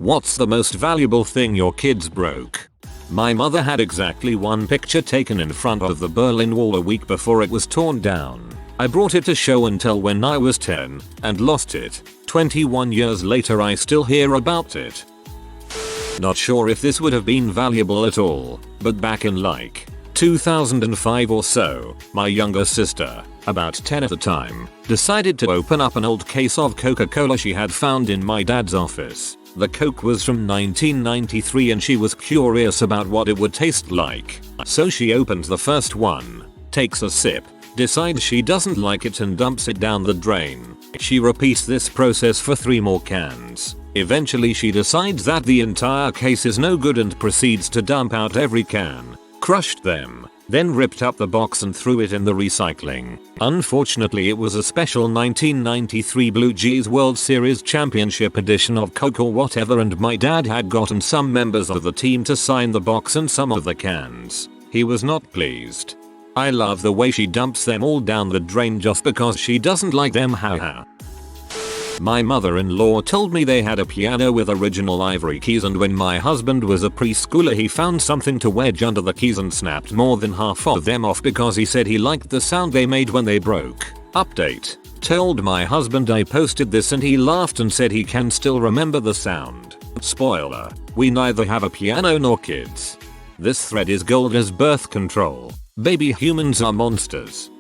What's the most valuable thing your kids broke? My mother had exactly one picture taken in front of the Berlin Wall a week before it was torn down. I brought it to show and tell when I was 10 and lost it. 21 years later I still hear about it. Not sure if this would have been valuable at all, but back in like 2005 or so, my younger sister, about 10 at the time, decided to open up an old case of Coca-Cola she had found in my dad's office. The Coke was from 1993 and she was curious about what it would taste like. So she opens the first one, takes a sip, decides she doesn't like it and dumps it down the drain. She repeats this process for 3 more cans. Eventually she decides that the entire case is no good and proceeds to dump out every can, crushed them, then ripped up the box and threw it in the recycling. Unfortunately it was a special 1993 Blue Jays World Series Championship edition of Coke or whatever, and my dad had gotten some members of the team to sign the box and some of the cans. He was not pleased. I love the way she dumps them all down the drain just because she doesn't like them, haha. My mother-in-law told me they had a piano with original ivory keys, and when my husband was a preschooler he found something to wedge under the keys and snapped more than half of them off because he said he liked the sound they made when they broke. Update. Told my husband I posted this and he laughed and said he can still remember the sound. Spoiler. We neither have a piano nor kids. This thread is gold as birth control. Baby humans are monsters.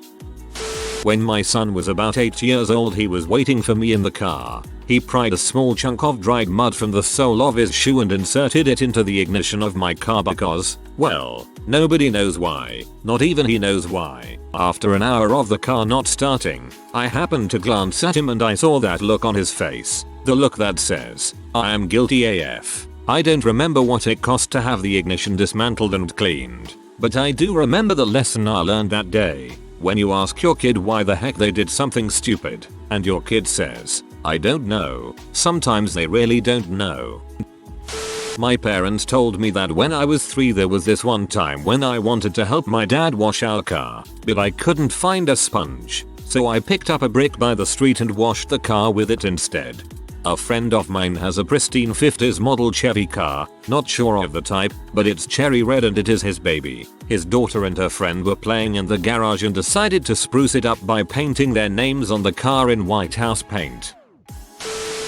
When my son was about 8 years old he was waiting for me in the car. He pried a small chunk of dried mud from the sole of his shoe and inserted it into the ignition of my car because, well, nobody knows why. Not even he knows why. After an hour of the car not starting, I happened to glance at him and I saw that look on his face. The look that says, I am guilty AF. I don't remember what it cost to have the ignition dismantled and cleaned, but I do remember the lesson I learned that day. When you ask your kid why the heck they did something stupid, and your kid says, I don't know, sometimes they really don't know. My parents told me that when I was 3 there was this one time when I wanted to help my dad wash our car, but I couldn't find a sponge, so I picked up a brick by the street and washed the car with it instead. A friend of mine has a pristine 50s model Chevy car, not sure of the type, but it's cherry red and it is his baby. His daughter and her friend were playing in the garage and decided to spruce it up by painting their names on the car in white house paint.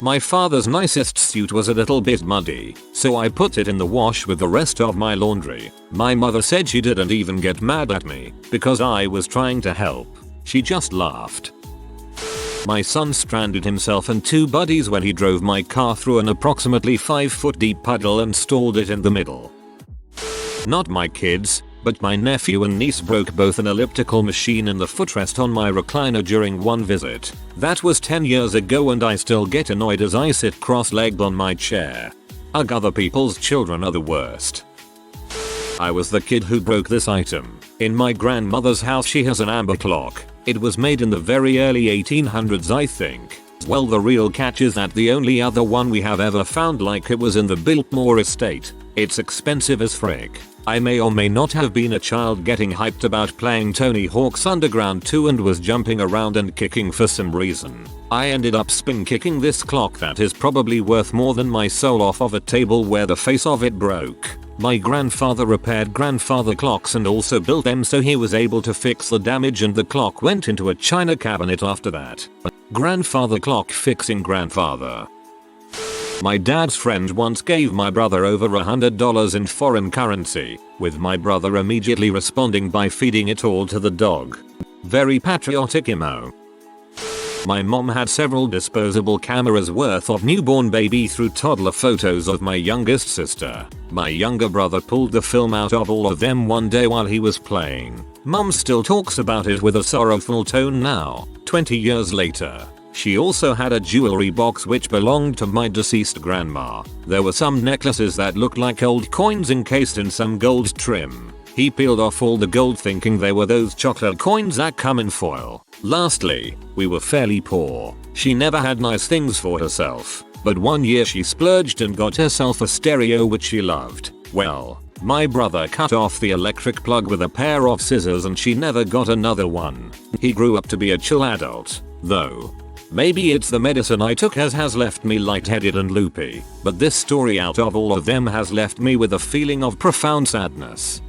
My father's nicest suit was a little bit muddy, so I put it in the wash with the rest of my laundry. My mother said she didn't even get mad at me because I was trying to help. She just laughed. My son stranded himself and 2 buddies when he drove my car through an approximately 5-foot deep puddle and stalled it in the middle. Not my kids, but my nephew and niece broke both an elliptical machine and the footrest on my recliner during one visit. That was 10 years ago and I still get annoyed as I sit cross-legged on my chair. Ugh, other people's children are the worst. I was the kid who broke this item. In my grandmother's house she has an amber clock. It was made in the very early 1800s I think. Well, the real catch is that the only other one we have ever found like it was in the Biltmore estate. It's expensive as frick. I may or may not have been a child getting hyped about playing Tony Hawk's Underground 2 and was jumping around and kicking for some reason. I ended up spin kicking this clock that is probably worth more than my soul off of a table where the face of it broke. My grandfather repaired grandfather clocks and also built them, so he was able to fix the damage and the clock went into a china cabinet after that. Grandfather clock fixing grandfather. My dad's friend once gave my brother over $100 in foreign currency, with my brother immediately responding by feeding it all to the dog. Very patriotic emo. My mom had several disposable cameras worth of newborn baby through toddler photos of my youngest sister. My younger brother pulled the film out of all of them one day while he was playing. Mom still talks about it with a sorrowful tone now, 20 years later. She also had a jewelry box which belonged to my deceased grandma. There were some necklaces that looked like old coins encased in some gold trim. He peeled off all the gold thinking they were those chocolate coins that come in foil. Lastly, we were fairly poor. She never had nice things for herself, but one year she splurged and got herself a stereo which she loved. Well, my brother cut off the electric plug with a pair of scissors and she never got another one. He grew up to be a chill adult, though. Maybe it's the medicine I took has left me lightheaded and loopy, but this story out of all of them has left me with a feeling of profound sadness.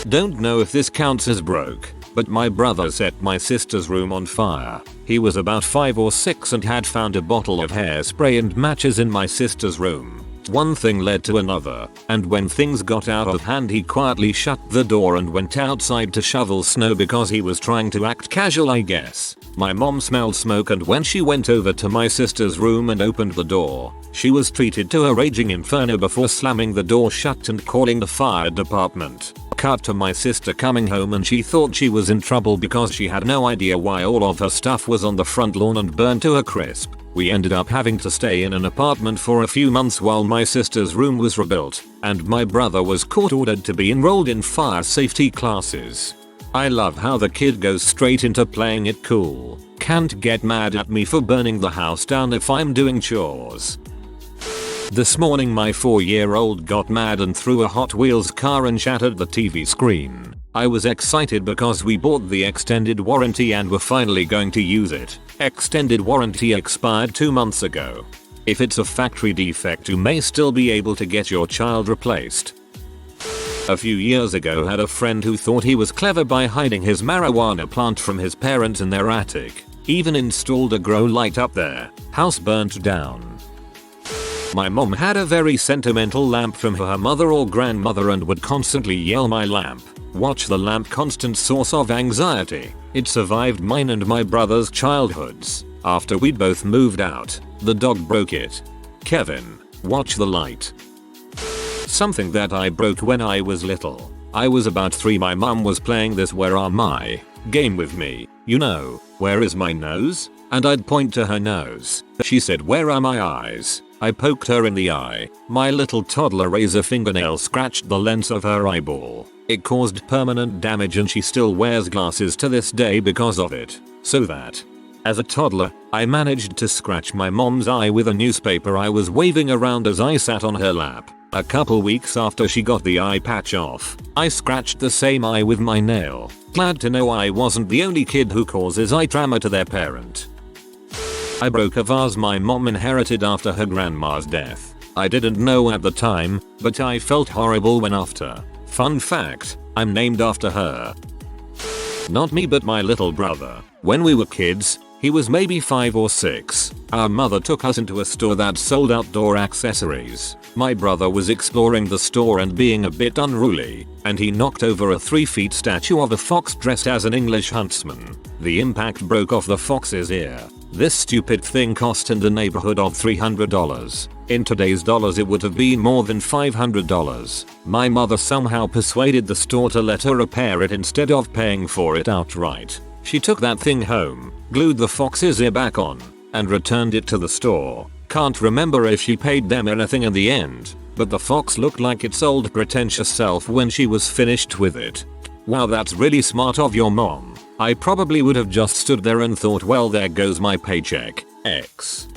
Don't know if this counts as broke, but my brother set my sister's room on fire. He was about 5 or 6 and had found a bottle of hairspray and matches in my sister's room. One thing led to another, and when things got out of hand he quietly shut the door and went outside to shovel snow because he was trying to act casual, I guess. My mom smelled smoke, and when she went over to my sister's room and opened the door, she was treated to a raging inferno before slamming the door shut and calling the fire department. Cut to my sister coming home, and she thought she was in trouble because she had no idea why all of her stuff was on the front lawn and burned to a crisp. We ended up having to stay in an apartment for a few months while my sister's room was rebuilt, and my brother was court ordered to be enrolled in fire safety classes. I love how the kid goes straight into playing it cool. Can't get mad at me for burning the house down if I'm doing chores. This morning my 4-year-old got mad and threw a Hot Wheels car and shattered the TV screen. I was excited because we bought the extended warranty and were finally going to use it. Extended warranty expired 2 months ago. If it's a factory defect, you may still be able to get your child replaced. A few years ago, had a friend who thought he was clever by hiding his marijuana plant from his parents in their attic. Even installed a grow light up there. House burnt down. My mom had a very sentimental lamp from her mother or grandmother and would constantly yell, "My lamp. Watch the lamp," constant source of anxiety. It survived mine and my brother's childhoods. After we'd both moved out, the dog broke it. Kevin, watch the light. Something that I broke when I was little. I was about 3. My mum was playing this "Where Are My" game with me. You know, "Where is my nose?" And I'd point to her nose. She said, "Where are my eyes?" I poked her in the eye. My little toddler razor fingernail scratched the lens of her eyeball. It caused permanent damage and she still wears glasses to this day because of it. So that, as a toddler, I managed to scratch my mom's eye with a newspaper I was waving around as I sat on her lap. A couple weeks after she got the eye patch off, I scratched the same eye with my nail. Glad to know I wasn't the only kid who causes eye trauma to their parent. I broke a vase my mom inherited after her grandma's death. I didn't know at the time, but I felt horrible when after. Fun fact, I'm named after her. Not me, but my little brother. When we were kids, he was maybe 5 or 6, our mother took us into a store that sold outdoor accessories. My brother was exploring the store and being a bit unruly, and he knocked over a 3-foot statue of a fox dressed as an English huntsman. The impact broke off the fox's ear. This stupid thing cost in the neighborhood of $300. In today's dollars it would have been more than $500. My mother somehow persuaded the store to let her repair it instead of paying for it outright. She took that thing home, glued the fox's ear back on, and returned it to the store. Can't remember if she paid them anything in the end, but the fox looked like its old pretentious self when she was finished with it. Wow, that's really smart of your mom. I probably would have just stood there and thought, well, there goes my paycheck. X.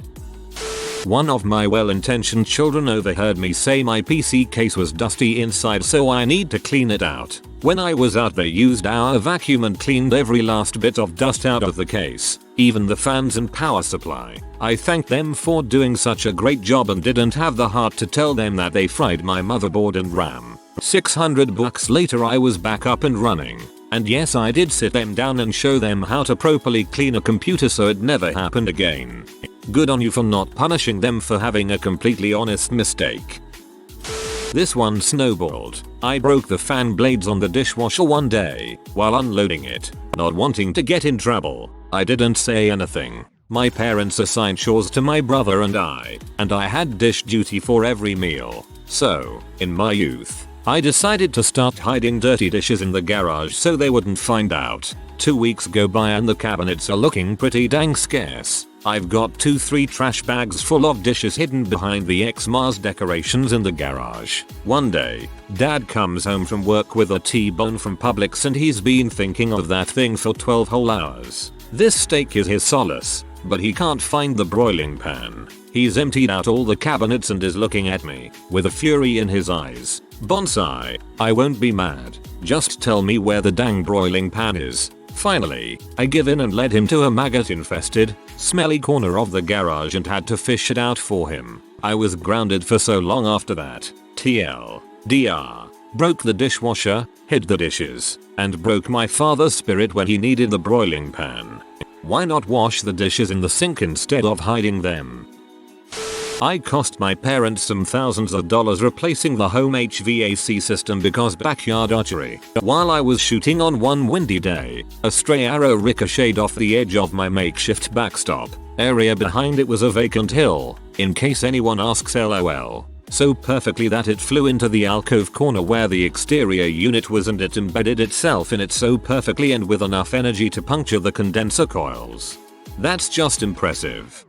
One of my well-intentioned children overheard me say my PC case was dusty inside, so I need to clean it out. When I was out, they used our vacuum and cleaned every last bit of dust out of the case, even the fans and power supply. I thanked them for doing such a great job and didn't have the heart to tell them that they fried my motherboard and RAM. $600 later I was back up and running. And yes, I did sit them down and show them how to properly clean a computer so it never happened again. Good on you for not punishing them for having a completely honest mistake. This one snowballed. I broke the fan blades on the dishwasher one day while unloading it. Not wanting to get in trouble, I didn't say anything. My parents assigned chores to my brother and I had dish duty for every meal. So, in my youth, I decided to start hiding dirty dishes in the garage so they wouldn't find out. 2 weeks go by and the cabinets are looking pretty dang scarce. I've got 2-3 trash bags full of dishes hidden behind the Xmas decorations in the garage. One day, Dad comes home from work with a T-bone from Publix and he's been thinking of that thing for 12 whole hours. This steak is his solace, but he can't find the broiling pan. He's emptied out all the cabinets and is looking at me with a fury in his eyes. Bonsai, I won't be mad. Just tell me where the dang broiling pan is. Finally, I give in and led him to a maggot-infested, smelly corner of the garage and had to fish it out for him. I was grounded for so long after that. TLDR. Broke the dishwasher, hid the dishes, and broke my father's spirit when he needed the broiling pan. Why not wash the dishes in the sink instead of hiding them? I cost my parents some thousands of dollars replacing the home HVAC system because backyard archery. While I was shooting on one windy day, a stray arrow ricocheted off the edge of my makeshift backstop. Area behind it was a vacant hill, in case anyone asks LOL. So perfectly that it flew into the alcove corner where the exterior unit was and it embedded itself in it so perfectly and with enough energy to puncture the condenser coils. That's just impressive.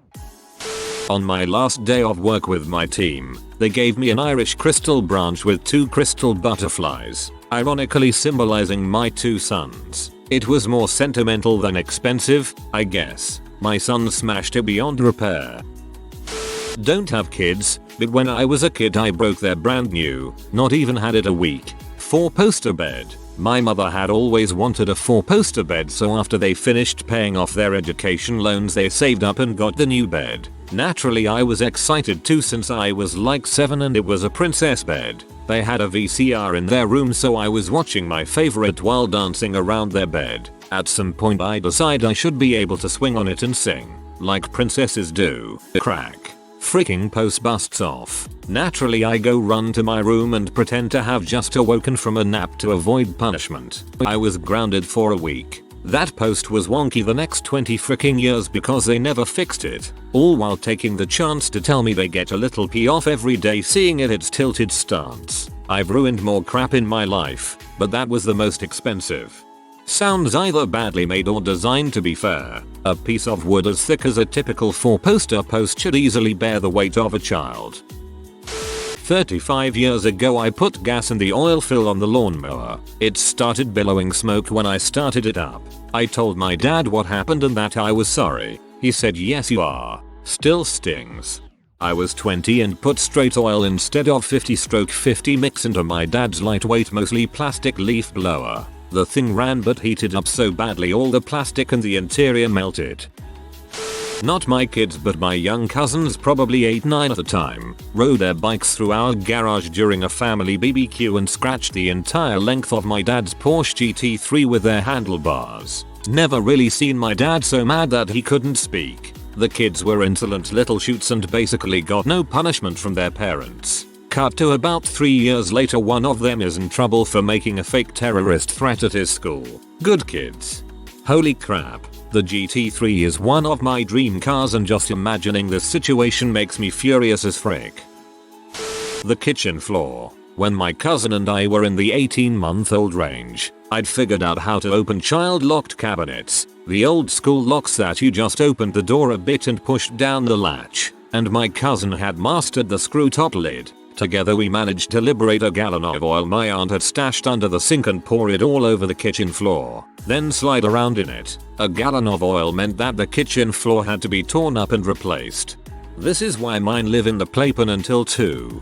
On my last day of work with my team, they gave me an Irish crystal branch with 2 crystal butterflies, ironically symbolizing my 2 sons. It was more sentimental than expensive, I guess. My son smashed it beyond repair. Don't have kids, but when I was a kid I broke their brand new, not even had it a week, 4-poster bed. My mother had always wanted a 4-poster bed, so after they finished paying off their education loans they saved up and got the new bed. Naturally I was excited too since I was like 7 and it was a princess bed. They had a VCR in their room so I was watching my favorite while dancing around their bed. At some point I decide I should be able to swing on it and sing, like princesses do. Crack. Freaking post busts off. Naturally I go run to my room and pretend to have just awoken from a nap to avoid punishment. I was grounded for a week. That post was wonky the next 20 freaking years because they never fixed it, all while taking the chance to tell me they get a little pee off every day seeing its tilted stance. I've ruined more crap in my life, but that was the most expensive. Sounds either badly made or designed to be fair. A piece of wood as thick as a typical 4-poster post should easily bear the weight of a child. 35 years ago I put gas in the oil fill on the lawnmower. It started billowing smoke when I started it up. I told my dad what happened and that I was sorry. He said yes you are. Still stings. I was 20 and put straight oil instead of 50/50 mix into my dad's lightweight mostly plastic leaf blower. The thing ran but heated up so badly all the plastic and the interior melted. Not my kids but my young cousins, probably 8-9 at the time, rode their bikes through our garage during a family BBQ and scratched the entire length of my dad's Porsche GT3 with their handlebars. Never really seen my dad so mad that he couldn't speak. The kids were insolent little shoots and basically got no punishment from their parents. Cut to about 3 years later, one of them is in trouble for making a fake terrorist threat at his school. Good kids. Holy crap. The GT3 is one of my dream cars and just imagining this situation makes me furious as frick. The kitchen floor. When my cousin and I were in the 18-month-old range, I'd figured out how to open child-locked cabinets, the old school locks that you just opened the door a bit and pushed down the latch, and my cousin had mastered the screw-top lid. Together we managed to liberate a gallon of oil my aunt had stashed under the sink and pour it all over the kitchen floor, then slide around in it. A gallon of oil meant that the kitchen floor had to be torn up and replaced. This is why mine live in the playpen until 2.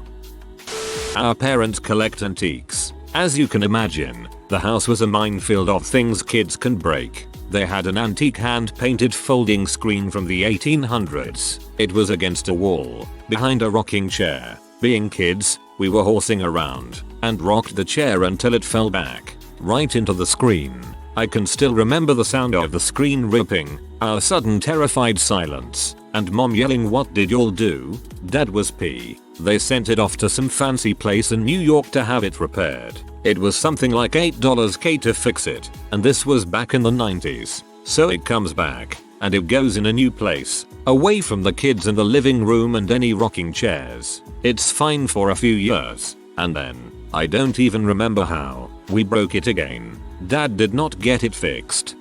Our parents collect antiques. As you can imagine, the house was a minefield of things kids can break. They had an antique hand-painted folding screen from the 1800s. It was against a wall, behind a rocking chair. Being kids, we were horsing around and rocked the chair until it fell back, right into the screen. I can still remember the sound of the screen ripping, our sudden terrified silence, and mom yelling, "What did y'all do?" Dad was pee. They sent it off to some fancy place in New York to have it repaired. It was something like $8K to fix it, and this was back in the 90s. So it comes back, and it goes in a new place, away from the kids in the living room and any rocking chairs. It's fine for a few years, and then, I don't even remember how, we broke it again. Dad did not get it fixed.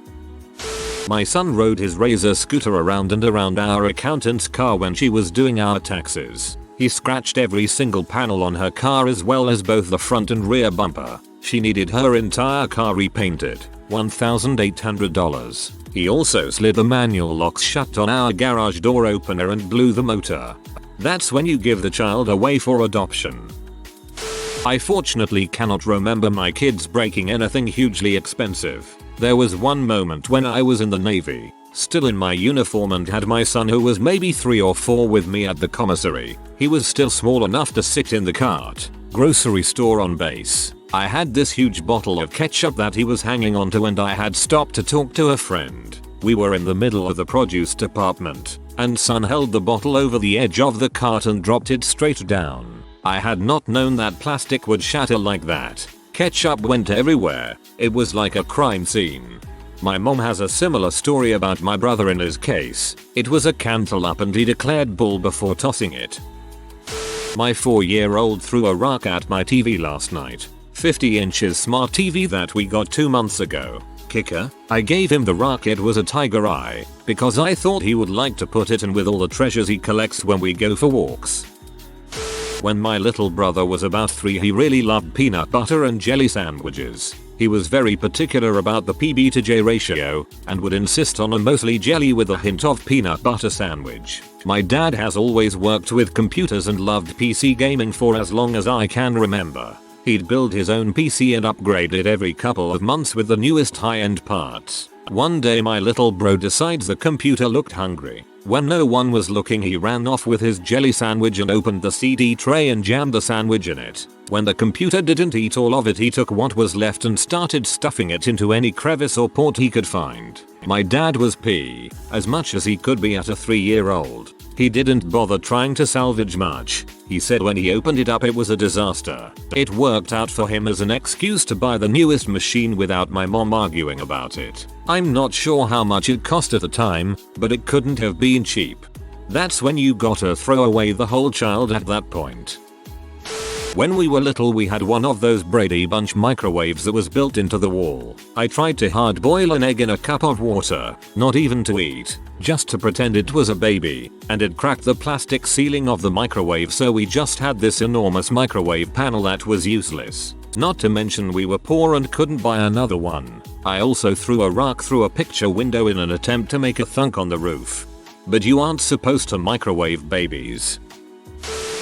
My son rode his Razor scooter around and around our accountant's car when she was doing our taxes. He scratched every single panel on her car as well as both the front and rear bumper. She needed her entire car repainted, $1,800. He also slid the manual locks shut on our garage door opener and blew the motor. That's when you give the child away for adoption. I fortunately cannot remember my kids breaking anything hugely expensive. There was one moment when I was in the Navy. still in my uniform, and had my son, who was maybe 3 or 4, with me at the commissary. He was still small enough to sit in the cart. Grocery store on base. I had this huge bottle of ketchup that he was hanging onto, and I had stopped to talk to a friend. We were in the middle of the produce department, and son held the bottle over the edge of the cart and dropped it straight down. I had not known that plastic would shatter like that. Ketchup went everywhere. It was like a crime scene. My mom has a similar story about my brother in his case. It was a cantaloupe and he declared bull before tossing it. My 4-year-old threw a rock at my TV last night. 50 inches smart TV that we got 2 months ago. Kicker, I gave him the rock. It was a tiger eye, because I thought he would like to put it in with all the treasures he collects when we go for walks. When my little brother was about 3, he really loved peanut butter and jelly sandwiches. He was very particular about the PB to J ratio and would insist on a mostly jelly with a hint of peanut butter sandwich. My dad has always worked with computers and loved PC gaming for as long as I can remember. He'd build his own PC and upgrade it every couple of months with the newest high-end parts. One day my little bro decides the computer looked hungry. When no one was looking, he ran off with his jelly sandwich and opened the CD tray and jammed the sandwich in it. When the computer didn't eat all of it, he took what was left and started stuffing it into any crevice or port he could find. My dad was pissed, as much as he could be at a 3-year-old. He didn't bother trying to salvage much. He said when he opened it up it was a disaster. It worked out for him as an excuse to buy the newest machine without my mom arguing about it. I'm not sure how much it cost at the time, but it couldn't have been cheap. That's when you gotta throw away the whole child at that point. When we were little, we had one of those Brady Bunch microwaves that was built into the wall. I tried to hard boil an egg in a cup of water, not even to eat, just to pretend it was a baby, and it cracked the plastic ceiling of the microwave, so we just had this enormous microwave panel that was useless. Not to mention we were poor and couldn't buy another one. I also threw a rock through a picture window in an attempt to make a thunk on the roof. But you aren't supposed to microwave babies.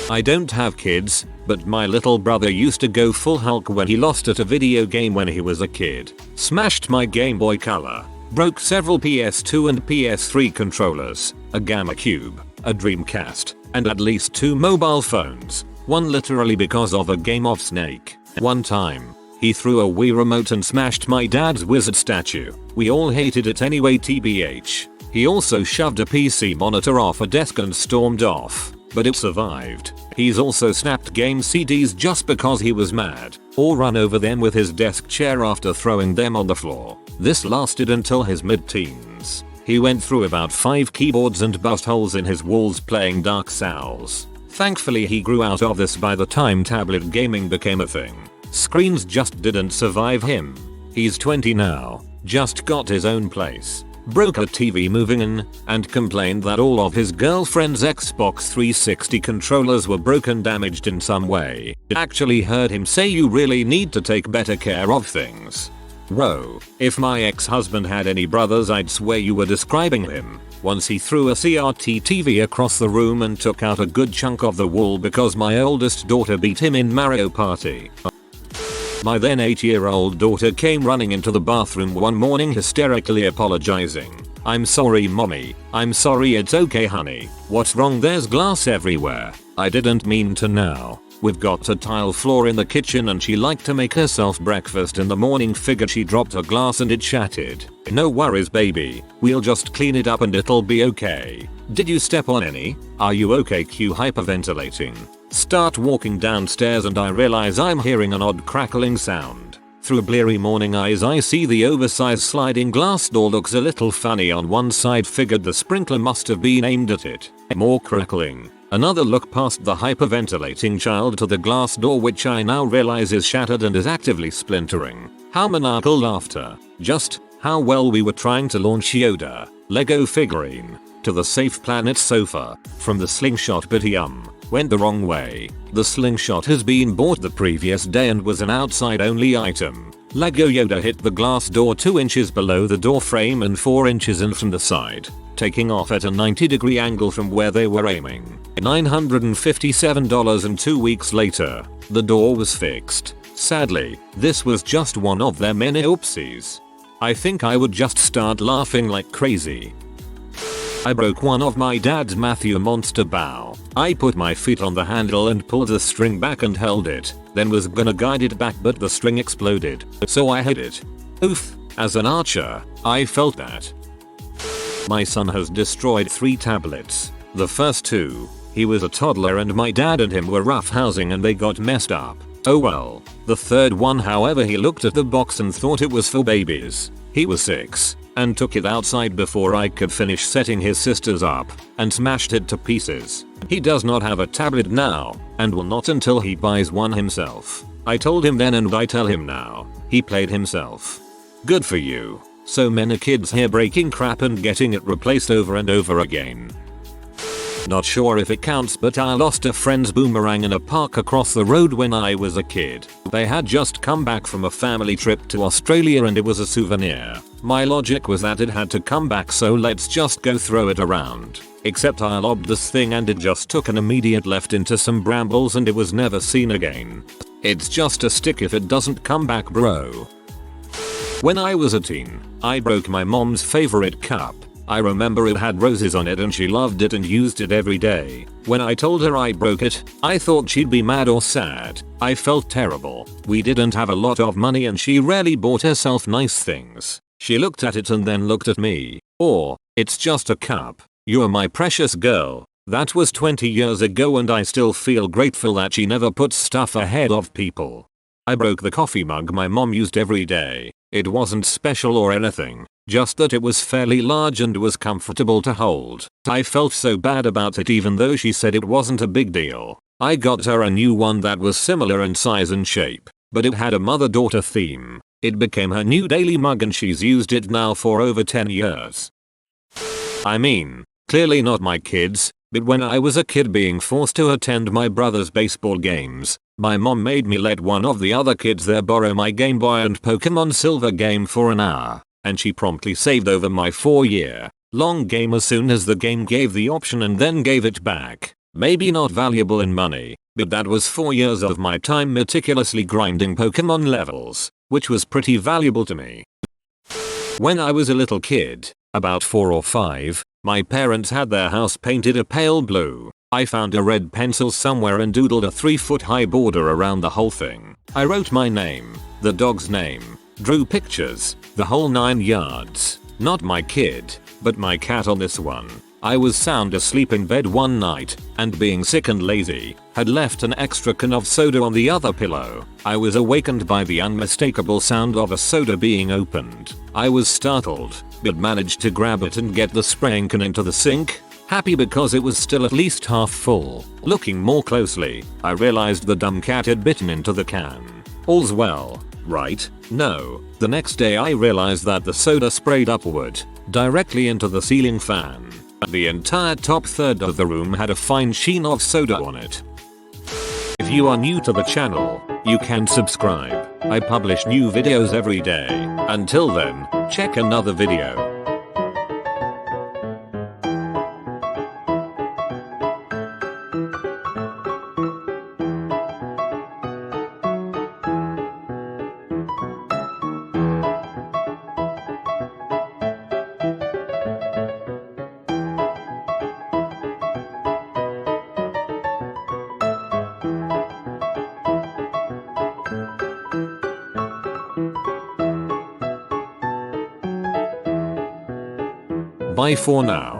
I don't have kids, but my little brother used to go full Hulk when he lost at a video game when he was a kid. Smashed my Game Boy Color. Broke several PS2 and PS3 controllers, a Gamma Cube, a Dreamcast, and at least 2 mobile phones. One literally because of a game of Snake. One time, he threw a Wii remote and smashed my dad's wizard statue. We all hated it anyway, TBH. He also shoved a PC monitor off a desk and stormed off, but it survived. He's also snapped game CDs just because he was mad, or run over them with his desk chair after throwing them on the floor. This lasted until his mid-teens. He went through about 5 keyboards and bust holes in his walls playing Dark Souls. Thankfully he grew out of this by the time tablet gaming became a thing. Screens just didn't survive him. He's 20 now, just got his own place, broke a TV moving in, and complained that all of his girlfriend's Xbox 360 controllers were broken, damaged in some way. Actually heard him say you really need to take better care of things. Whoa, if my ex-husband had any brothers I'd swear you were describing him. Once he threw a CRT TV across the room and took out a good chunk of the wall because my oldest daughter beat him in Mario Party. My then 8-year-old daughter came running into the bathroom one morning hysterically apologizing. "I'm sorry mommy, I'm sorry, it's okay honey. What's wrong? There's glass everywhere. I didn't mean to now. We've got a tile floor in the kitchen and she liked to make herself breakfast in the morning, figured she dropped a glass and it shattered. No worries baby, we'll just clean it up and it'll be okay. Did you step on any? Are you okay? Q hyperventilating. Start walking downstairs and I realize I'm hearing an odd crackling sound. Through bleary morning eyes I see the oversized sliding glass door looks a little funny on one side, figured the sprinkler must have been aimed at it. More crackling. Another look past the hyperventilating child to the glass door, which I now realize is shattered and is actively splintering. How maniacal laughter. Just how well we were trying to launch Yoda, Lego figurine, to the Safe Planet sofa from the slingshot, but went the wrong way. The slingshot has been bought the previous day and was an outside only item. Lego Yoda hit the glass door 2 inches below the door frame and 4 inches in from the side, taking off at a 90-degree angle from where they were aiming. $957, and 2 weeks later, the door was fixed. Sadly, this was just one of their many oopsies. I think I would just start laughing like crazy. I broke one of my dad's Matthew Monster bow. I put my feet on the handle and pulled the string back and held it, then was gonna guide it back but the string exploded, so I hit it. Oof, as an archer, I felt that. My son has destroyed 3 tablets. The first 2, he was a toddler and my dad and him were roughhousing and they got messed up. Oh well. The third one however he looked at the box and thought it was for babies. He was 6 and took it outside before I could finish setting his sisters up and smashed it to pieces. He does not have a tablet now and will not until he buys one himself. I told him then and I tell him now. He played himself. Good for you. So many kids here breaking crap and getting it replaced over and over again. Not sure if it counts but I lost a friend's boomerang in a park across the road when I was a kid. They had just come back from a family trip to Australia and it was a souvenir. My logic was that it had to come back so let's just go throw it around. Except I lobbed this thing and it just took an immediate left into some brambles and it was never seen again. It's just a stick if it doesn't come back, bro. When I was a teen, I broke my mom's favorite cup. I remember it had roses on it and she loved it and used it every day. When I told her I broke it, I thought she'd be mad or sad. I felt terrible. We didn't have a lot of money and she rarely bought herself nice things. She looked at it and then looked at me. Or, it's just a cup. You're my precious girl. That was 20 years ago and I still feel grateful that she never put stuff ahead of people. I broke the coffee mug my mom used every day. It wasn't special or anything, just that it was fairly large and was comfortable to hold. I felt so bad about it even though she said it wasn't a big deal. I got her a new one that was similar in size and shape, but it had a mother-daughter theme. It became her new daily mug and she's used it now for over 10 years. I mean, clearly not my kids, but when I was a kid being forced to attend my brother's baseball games, my mom made me let one of the other kids there borrow my Game Boy and Pokemon Silver game for an hour, and she promptly saved over my 4-year-long game as soon as the game gave the option and then gave it back. Maybe not valuable in money, but that was 4 years of my time meticulously grinding Pokemon levels, which was pretty valuable to me. When I was a little kid, about 4 or 5, my parents had their house painted a pale blue. I found a red pencil somewhere and doodled a 3-foot high border around the whole thing. I wrote my name, the dog's name, drew pictures, the whole 9 yards. Not my kid, but my cat on this one. I was sound asleep in bed one night, and being sick and lazy, had left an extra can of soda on the other pillow. I was awakened by the unmistakable sound of a soda being opened. I was startled, but managed to grab it and get the spraying can into the sink. Happy because it was still at least half full. Looking more closely, I realized the dumb cat had bitten into the can. All's well, right? No. The next day I realized that the soda sprayed upward, directly into the ceiling fan. The entire top third of the room had a fine sheen of soda on it. If you are new to the channel, you can subscribe. I publish new videos every day. Until then, check another video. Bye for now.